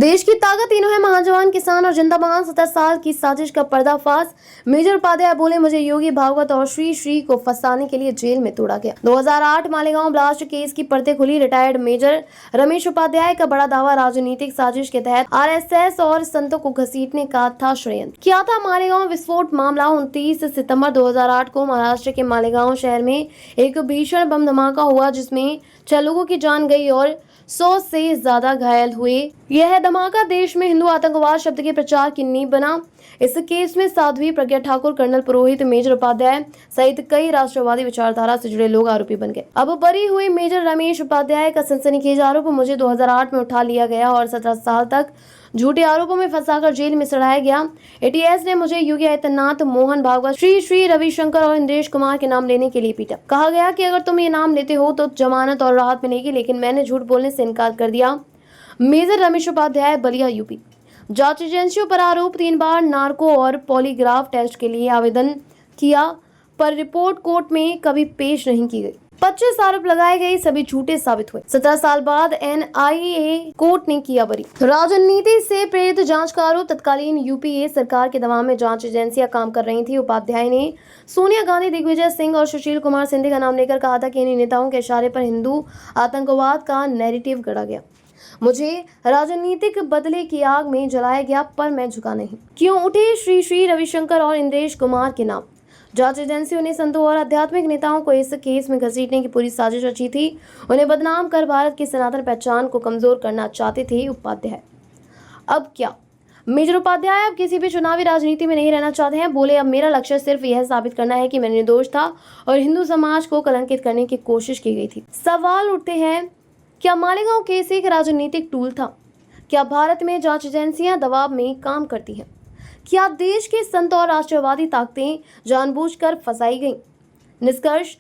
देश की ताकत तीनों है, महाजवान, किसान और जनता महान। 70 साल की साजिश का पर्दाफाश। मेजर उपाध्याय बोले, मुझे योगी, भागवत और श्री श्री को फंसाने के लिए जेल में तोड़ा गया। 2008 मालेगांव ब्लास्ट केस की परतें खुली। रिटायर्ड मेजर रमेश उपाध्याय का बड़ा दावा, राजनीतिक साजिश के तहत आरएसएस और संतों को घसीटने का था षड्यंत्र। क्या था मालेगांव विस्फोट मामला? 29 सितंबर 2008 को महाराष्ट्र के मालेगांव शहर में एक भीषण बम धमाका हुआ, जिसमें 6 लोगों की जान गई और 100 से ज्यादा घायल हुए। यह धमाका देश में हिंदू आतंकवाद शब्द के प्रचार की नींव बना। इस केस में साध्वी प्रज्ञा ठाकुर, कर्नल पुरोहित, मेजर उपाध्याय सहित कई राष्ट्रवादी विचारधारा से जुड़े लोग आरोपी बन गए। अब बरी हुए मेजर रमेश उपाध्याय का सनसनीखेज आरोप, मुझे 2008 में उठा लिया गया और 17 साल तक झूठे आरोपों में फंसाकर जेल में सड़ाया गया। एटीएस ने मुझे योगी आदित्यनाथ, मोहन भागवत, श्री श्री रविशंकर और इंद्रेश कुमार के नाम लेने के लिए पीटा। कहा गया कि अगर तुम ये नाम लेते हो तो जमानत और राहत मिलेगी, लेकिन मैंने झूठ बोलने से इनकार कर दिया। Major Ramesh Upadhyay, Ballia, UP. जांच एजेंसियों पर आरोप, 3 बार नार्को और पॉलीग्राफ टेस्ट के लिए आवेदन किया, पर रिपोर्ट कोर्ट में कभी पेश नहीं की गई। 25 आरोप लगाए गए, सभी झूठे साबित हुए। 17 साल बाद एनआईए कोर्ट ने किया बरी। राजनीति से प्रेरित जांच का आरोप, तत्कालीन यूपीए सरकार के दबाव में जांच एजेंसियां काम कर रही थी। उपाध्याय ने सोनिया गांधी, दिग्विजय सिंह और सुशील कुमार सिंधे का नाम लेकर कहा था कि इन नेताओं के इशारे पर हिंदू आतंकवाद का नैरेटिव गढ़ा गया। मुझे राजनीतिक बदले की आग में जलाया गया, पर मैं झुका नहीं। क्यों उठे श्री श्री रविशंकर और इंद्रेश कुमार के नाम? जांच एजेंसियों ने संतों और आध्यात्मिक नेताओं को इस केस में घसीटने की पूरी साजिश रची थी। उन्हें बदनाम कर भारत की सनातन पहचान को कमजोर करना चाहते थे उपाध्याय। अब क्या? मेजर उपाध्याय अब किसी भी चुनावी राजनीति में नहीं रहना चाहते हैं। बोले, अब मेरा लक्ष्य सिर्फ यह साबित करना है कि मैं निर्दोष था और हिंदू समाज को कलंकित करने की कोशिश की गई थी। सवाल उठते हैं, क्या मालेगांव केस एक राजनीतिक टूल था? क्या भारत में जांच एजेंसियां दबाव में काम करती हैं? क्या देश के संत और राष्ट्रवादी ताकतें जानबूझकर फंसाई गईं? निष्कर्ष,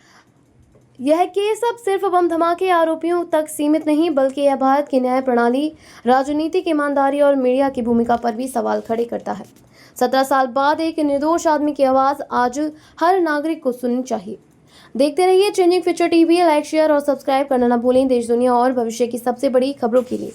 यह केस अब सिर्फ बम धमाके आरोपियों तक सीमित नहीं, बल्कि यह भारत की न्याय प्रणाली, राजनीतिक ईमानदारी और मीडिया की भूमिका पर भी सवाल खड़े करता है। 17 साल बाद एक निर्दोष आदमी की आवाज आज हर नागरिक को सुननी चाहिए। देखते रहिए changing future TV. Like, share और सब्सक्राइब करना न भूलें। देश, दुनिया और भविष्य की सबसे बड़ी खबरों के लिए।